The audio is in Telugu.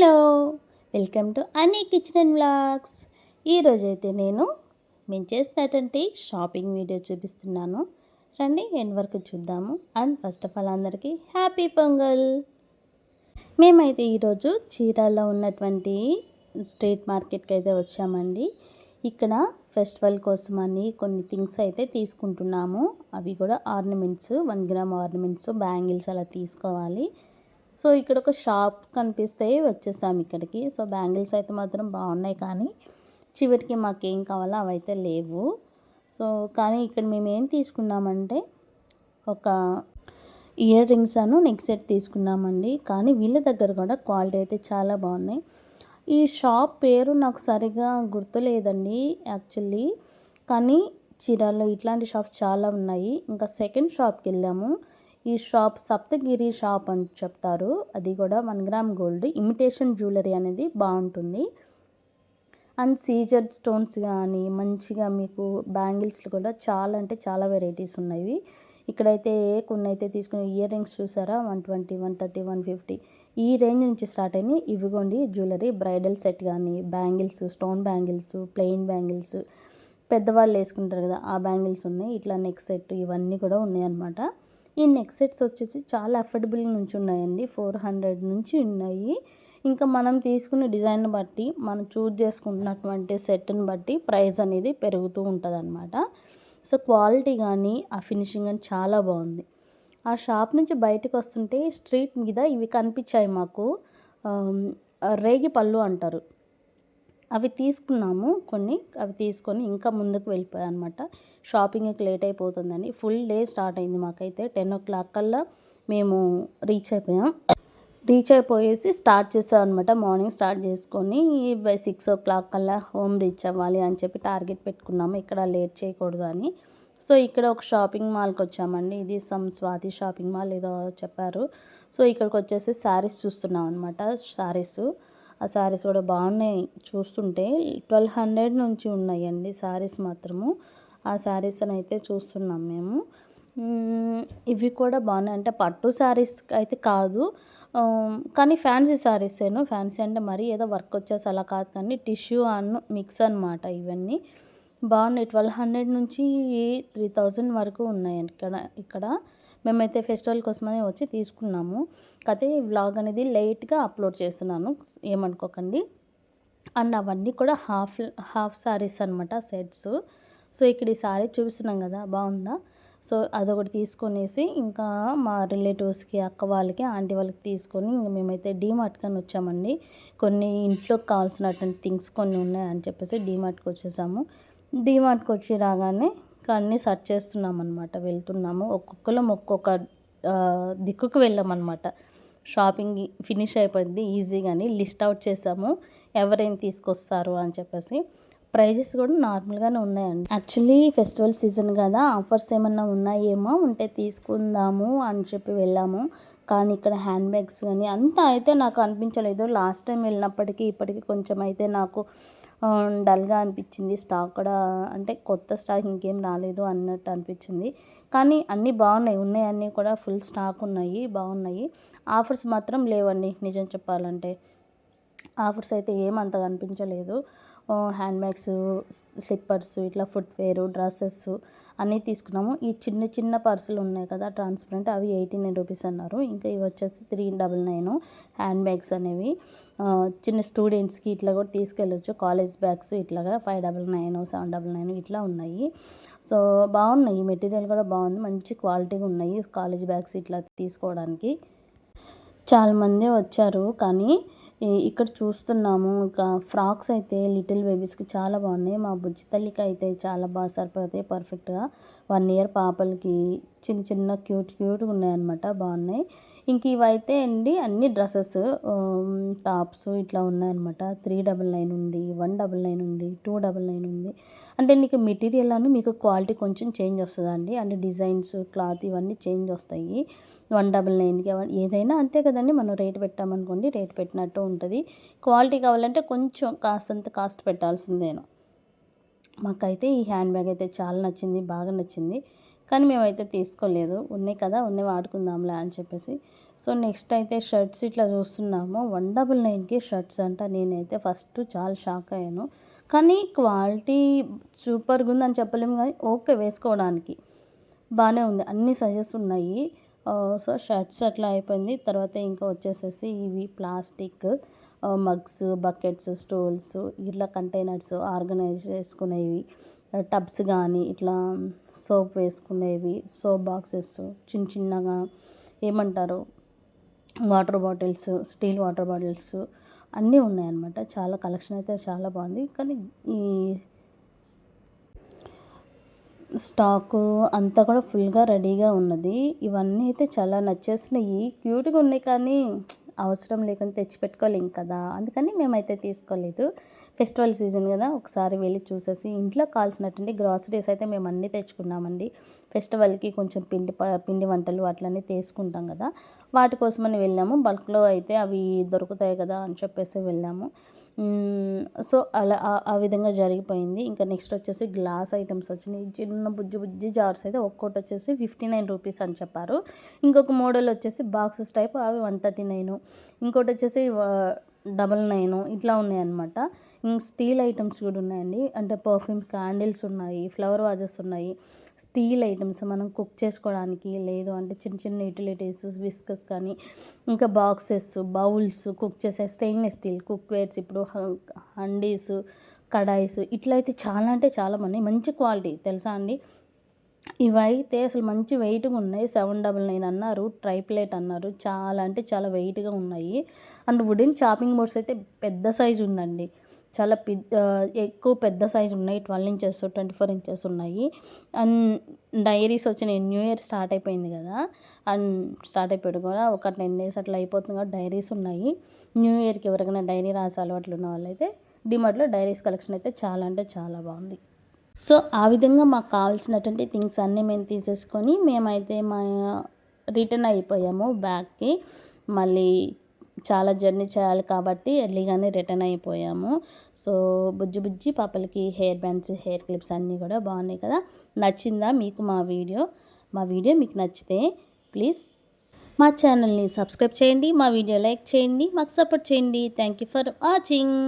హలో, వెల్కమ్ టు అనీ కిచెన్ అండ్ వ్లాగ్స్. ఈరోజైతే మేము చేసినటువంటి షాపింగ్ వీడియో చూపిస్తున్నాను. రండి ఎండ్ వరకు చూద్దాము. అండ్ ఫస్ట్ ఆఫ్ ఆల్ అందరికీ హ్యాపీ పొంగల్. మేమైతే ఈరోజు చీరాల్లో ఉన్నటువంటి స్ట్రీట్ మార్కెట్కి అయితే వచ్చామండి. ఇక్కడ ఫెస్టివల్ కోసమని కొన్ని థింగ్స్ అయితే తీసుకుంటున్నాము. అవి కూడా ఆర్నమెంట్స్, 1 గ్రామ్ ఆర్నమెంట్స్, బ్యాంగిల్స్ అలా తీసుకోవాలి. సో ఇక్కడ ఒక షాప్ కనిపిస్తే వచ్చేసాము ఇక్కడికి. సో బ్యాంగిల్స్ అయితే మాత్రం బాగున్నాయి, కానీ చివరికి మాకేం కావాలో అవైతే లేవు. సో కానీ ఇక్కడ మేము ఏం తీసుకున్నామంటే ఒక ఇయర్ రింగ్స్ నెక్ సెట్ తీసుకున్నామండి. కానీ వీళ్ళ దగ్గర కూడా క్వాలిటీ అయితే చాలా బాగున్నాయి. ఈ షాప్ పేరు నాకు సరిగా గుర్తులేదండి యాక్చువల్లీ, కానీ చీరాల్లో ఇట్లాంటి షాప్స్ చాలా ఉన్నాయి. ఇంకా సెకండ్ షాప్కి వెళ్ళాము. ఈ షాప్ సప్తగిరి షాప్ అని చెప్తారు. అది కూడా 1 గ్రామ్ గోల్డ్ ఇమిటేషన్ జ్యువెలరీ అనేది బాగుంటుంది. అండ్ సీజర్ స్టోన్స్ కానీ మంచిగా మీకు బ్యాంగిల్స్లో కూడా చాలా అంటే చాలా వెరైటీస్ ఉన్నాయి. ఇక్కడైతే కొన్ని అయితే తీసుకునే ఇయర్ రింగ్స్ చూసారా, 120, 130, 150 ఈ రేంజ్ నుంచి స్టార్ట్ అయినాయి. ఇవిగోండి జ్యువెలరీ, బ్రైడల్ సెట్ కానీ bangles, stone bangles, plain bangles, పెద్దవాళ్ళు వేసుకుంటారు కదా ఆ బ్యాంగిల్స్ ఉన్నాయి. ఇట్లా నెక్ సెట్ ఇవన్నీ కూడా ఉన్నాయి అన్నమాట. ఈ నెక్ సెట్స్ వచ్చేసి చాలా అఫోర్డబుల్ నుంచి ఉన్నాయండి. 400 నుంచి ఉన్నాయి. ఇంకా మనం తీసుకునే డిజైన్ బట్టి, మనం చూజ్ చేసుకున్నటువంటి సెట్ని బట్టి ప్రైస్ అనేది పెరుగుతూ ఉంటుంది అన్నమాట. సో క్వాలిటీ కానీ ఆ ఫినిషింగ్ కానీ చాలా బాగుంది. ఆ షాప్ నుంచి బయటకు వస్తుంటే స్ట్రీట్ మీద ఇవి కనిపించాయి మాకు, రేగి పళ్ళు అంటారు. అవి తీసుకున్నాము కొన్ని. అవి తీసుకొని ఇంకా ముందుకు వెళ్ళిపోయాయి అనమాట. షాపింగ్కి లేట్ అయిపోతుందని ఫుల్ డే స్టార్ట్ అయింది మాకైతే. 10 o'clock కల్లా మేము రీచ్ అయిపోయేసి స్టార్ట్ చేసాం అనమాట. మార్నింగ్ స్టార్ట్ చేసుకొని బై 6 o'clock కల్లా హోమ్ రీచ్ అవ్వాలి అని చెప్పి టార్గెట్ పెట్టుకున్నాము. ఇక్కడ లేట్ చేయకూడదు అని. సో ఇక్కడ ఒక షాపింగ్ మాల్కి వచ్చామండి. ఇది స్వాతి షాపింగ్ మాల్ ఏదో చెప్పారు. సో ఇక్కడికి వచ్చేసి శారీస్ చూస్తున్నాం అనమాట. ఆ శారీస్ కూడా బాగున్నాయి. చూస్తుంటే 1200 నుంచి ఉన్నాయండి శారీస్ మాత్రము. ఆ శారీస్ అని అయితే చూస్తున్నాం మేము. ఇవి కూడా బాగున్నాయి. అంటే పట్టు శారీస్ అయితే కాదు, కానీ ఫ్యాన్సీ శారీసేను. ఫ్యాన్సీ అంటే మరీ ఏదో వర్క్ వచ్చేసి అలా కాదు, కానీ టిష్యూ మిక్స్ అనమాట. ఇవన్నీ బాగున్నాయి. 1200 నుంచి 3000 వరకు ఉన్నాయి ఇక్కడ. మేమైతే ఫెస్టివల్ కోసమని వచ్చి తీసుకున్నాము. కాకపోతే వ్లాగ్ అనేది లేట్గా అప్లోడ్ చేస్తున్నాను, ఏమనుకోకండి. అండ్ అవన్నీ కూడా హాఫ్ శారీస్ అనమాట, సెట్స్. సో ఇక్కడ ఈ శారీ చూపిస్తున్నాం కదా, బాగుందా. సో అదొకటి తీసుకొనేసి ఇంకా మా రిలేటివ్స్కి, అక్క వాళ్ళకి, ఆంటీ వాళ్ళకి తీసుకొని ఇంకా మేమైతే డీమార్ట్కి అని వచ్చామండి. కొన్ని ఇంట్లోకి కావాల్సినటువంటి థింగ్స్ కొన్ని ఉన్నాయని చెప్పేసి డీమార్ట్కి వచ్చేసాము. డీమార్ట్కి వచ్చి రాగానే అన్నీ సెర్చ్ చేస్తున్నాం అనమాట. వెళ్తున్నాము, ఒక్కొక్కరం ఒక్కొక్క దిక్కుకు వెళ్ళామన్నమాట. షాపింగ్ ఫినిష్ అయిపోయింది ఈజీగాని. లిస్ట్ అవుట్ చేసాము ఎవరేం తీసుకొస్తారు అని చెప్పేసి. ప్రైజెస్ కూడా నార్మల్గానే ఉన్నాయండి. యాక్చువల్లీ ఫెస్టివల్ సీజన్ కదా, ఆఫర్స్ ఏమన్నా ఉన్నాయేమో, ఉంటే తీసుకుందాము అని చెప్పి వెళ్ళాము. కానీ ఇక్కడ హ్యాండ్ బ్యాగ్స్ కానీ అంతా అయితే నాకు అనిపించలేదు. లాస్ట్ టైం వెళ్ళినప్పటికీ ఇప్పటికీ కొంచెం అయితే నాకు డల్గా అనిపించింది. స్టాక్ కూడా అంటే కొత్త స్టాక్ ఇంకేం రాలేదు అన్నట్టు అనిపించింది. కానీ అన్నీ బాగున్నాయి, అన్నీ కూడా ఫుల్ స్టాక్ ఉన్నాయి, బాగున్నాయి. ఆఫర్స్ మాత్రం లేవండి నిజం చెప్పాలంటే. ఆఫర్స్ అయితే ఏమంతగా అనిపించలేదు. హ్యాండ్ బ్యాగ్స్, స్లిప్పర్స్, ఇట్లా ఫుట్వేర్, డ్రెస్సెస్ అన్నీ తీసుకున్నాము. ఈ చిన్న పర్సులు ఉన్నాయి కదా ట్రాన్స్పరెంట్, అవి 89 రూపీస్ అన్నారు. ఇంకా ఇవి వచ్చేసి 399 హ్యాండ్ బ్యాగ్స్ అనేవి. చిన్న స్టూడెంట్స్కి ఇట్లా కూడా తీసుకెళ్ళొచ్చు. కాలేజ్ బ్యాగ్స్ ఇట్లాగా 599, 799 ఇట్లా ఉన్నాయి. సో బాగున్నాయి. మెటీరియల్ కూడా బాగుంది, మంచి క్వాలిటీగా ఉన్నాయి కాలేజ్ బ్యాగ్స్ ఇట్లా తీసుకోవడానికి. చాలామంది వచ్చారు, కానీ ఇక్కడ చూస్తున్నాము. ఇంకా ఫ్రాక్స్ అయితే లిటిల్ బేబీస్కి చాలా బాగున్నాయి. మా బుజ్జి తల్లికి అయితే చాలా బాగా సరిపోతాయి పర్ఫెక్ట్గా. 1 year పాపలకి చిన్న క్యూట్గా ఉన్నాయన్నమాట, బాగున్నాయి. ఇంక ఇవైతే అండి అన్ని డ్రెస్సెస్, టాప్స్ ఇట్లా ఉన్నాయన్నమాట. 399 ఉంది, 199 ఉంది, 299 ఉంది. అంటే నీకు మెటీరియల్ మీకు క్వాలిటీ కొంచెం చేంజ్ వస్తుందండి. అంటే డిజైన్స్, క్లాత్ ఇవన్నీ చేంజ్ వస్తాయి. 199కి ఏదైనా అంతే కదండి. మనం రేట్ పెట్టామనుకోండి, రేట్ పెట్టినట్టు ఉంటుంది. క్వాలిటీ కావాలంటే కొంచెం కాస్తంత కాస్ట్ పెట్టాల్సిందేను. మాకైతే ఈ హ్యాండ్ బ్యాగ్ అయితే చాలా నచ్చింది, బాగా నచ్చింది. కానీ మేమైతే తీసుకోలేదు. ఉన్నాయి కదా, ఉన్నాయి వాడుకుందాంలే అని చెప్పేసి. సో నెక్స్ట్ అయితే షర్ట్స్ ఇట్లా చూస్తున్నాము 199కి షర్ట్స్ అంట. నేనైతే ఫస్ట్ చాలా షాక్ అయ్యాను. కానీ క్వాలిటీ సూపర్గా ఉందని చెప్పలేము కానీ ఓకే, వేసుకోవడానికి బాగానే ఉంది. అన్ని సైజెస్ ఉన్నాయి. సో షర్ట్స్ అట్లా అయిపోయింది. తర్వాత ఇంకా వచ్చేసేసి ఇవి ప్లాస్టిక్ మగ్స్, బకెట్స్, స్టూల్స్, ఇట్లా కంటైనర్స్ ఆర్గనైజ్ చేసుకునేవి, టబ్స్ కానీ ఇట్లా సోప్ వేసుకునేవి, సోప్ బాక్సెస్, చిన్న చిన్నగా ఏమంటారు water bottles, steel water bottles అన్నీ ఉన్నాయన్నమాట. చాలా కలెక్షన్ అయితే చాలా బాగుంది. కానీ ఈ స్టాకు అంతా కూడా ఫుల్గా రెడీగా ఉన్నది. ఇవన్నీ అయితే చాలా నచ్చేసినాయి. క్యూట్గా ఉన్నాయి కానీ అవసరం లేకుండా తెచ్చిపెట్టుకోలేం కదా, అందుకని మేమైతే తీసుకోలేదు. ఫెస్టివల్ సీజన్ కదా, ఒకసారి వెళ్ళి చూసేసి ఇంట్లో కావాల్సినటువంటి గ్రాసరీస్ అయితే మేము అన్నీ తెచ్చుకున్నామండి. ఫెస్టివల్కి కొంచెం పిండి వంటలు అట్లనే తీసుకుంటాం కదా, వాటి కోసమని వెళ్ళాము. బల్క్లో అయితే అవి దొరుకుతాయి కదా అని చెప్పేసి వెళ్ళాము. సో అలా ఆ విధంగా జరిగిపోయింది. ఇంకా నెక్స్ట్ వచ్చేసి గ్లాస్ ఐటమ్స్ వచ్చినాయి. చిన్న బుజ్జి బుజ్జి జార్స్ అయితే ఒక్కోటి వచ్చేసి 59 రూపీస్ అని చెప్పారు. ఇంకొక మోడల్ వచ్చేసి బాక్సెస్ టైప్, అవి 139. ఇంకోటి వచ్చేసి 99 ఇట్లా ఉన్నాయన్నమాట. ఇంక స్టీల్ ఐటమ్స్ కూడా ఉన్నాయండి. అంటే పర్ఫ్యూమ్ క్యాండిల్స్ ఉన్నాయి, ఫ్లవర్ వాజెస్ ఉన్నాయి. స్టీల్ ఐటమ్స్ మనం కుక్ చేసుకోవడానికి, లేదు అంటే చిన్న చిన్న యూటిలిటీస్, విస్కస్ కానీ, ఇంకా బాక్సెస్, బౌల్స్, కుక్ చేసే స్టెయిన్లెస్ స్టీల్ కుక్వేర్స్, ఇప్పుడు హండీస్, కడాయిస్ ఇట్లయితే చాలా అంటే చాలా మంచి క్వాలిటీ తెలుసా అండి. ఇవైతే అసలు మంచి వెయిట్గా ఉన్నాయి. 799 అన్నారు. ట్రై ప్లేట్ అన్నారు. చాలా అంటే చాలా వెయిట్గా ఉన్నాయి. అండ్ వుడెన్ చాపింగ్ బోర్డ్స్ అయితే పెద్ద సైజు ఉందండి. చాలా ఎక్కువ పెద్ద సైజు ఉన్నాయి. 12 ఇంచెస్, 24 ఇంచెస్ ఉన్నాయి. అండ్ డైరీస్ వచ్చినాయి. న్యూ ఇయర్ స్టార్ట్ అయిపోయింది కదా, అండ్ స్టార్ట్ అయిపోయాడు కూడా ఒక 10 days అట్లా అయిపోతుంది కదా, డైరీస్ ఉన్నాయి. న్యూ ఇయర్కి ఎవరికైనా డైరీ రాసే అలవాట్లు ఉన్న వాళ్ళైతే డిమార్ట్లో డైరీస్ కలెక్షన్ అయితే చాలా అంటే చాలా బాగుంది. సో ఆ విధంగా మాకు కావాల్సినటువంటి థింగ్స్ అన్నీ మేము తీసేసుకొని మేమైతే రిటర్న్ అయిపోయాము బ్యాగ్కి. మళ్ళీ చాలా జర్నీ చేయాలి కాబట్టి ఎర్లీగానే రిటర్న్ అయిపోయాము. సో బుజ్జి బుజ్జి పాపలకి హెయిర్ బ్యాండ్స్, హెయిర్ క్లిప్స్ అన్నీ కూడా బాగున్నాయి కదా. నచ్చిందా మీకు మా వీడియో మీకు నచ్చితే ప్లీజ్ మా ఛానల్ని సబ్స్క్రైబ్ చేయండి, మా వీడియో లైక్ చేయండి, మాకు సపోర్ట్ చేయండి. Thank you for watching.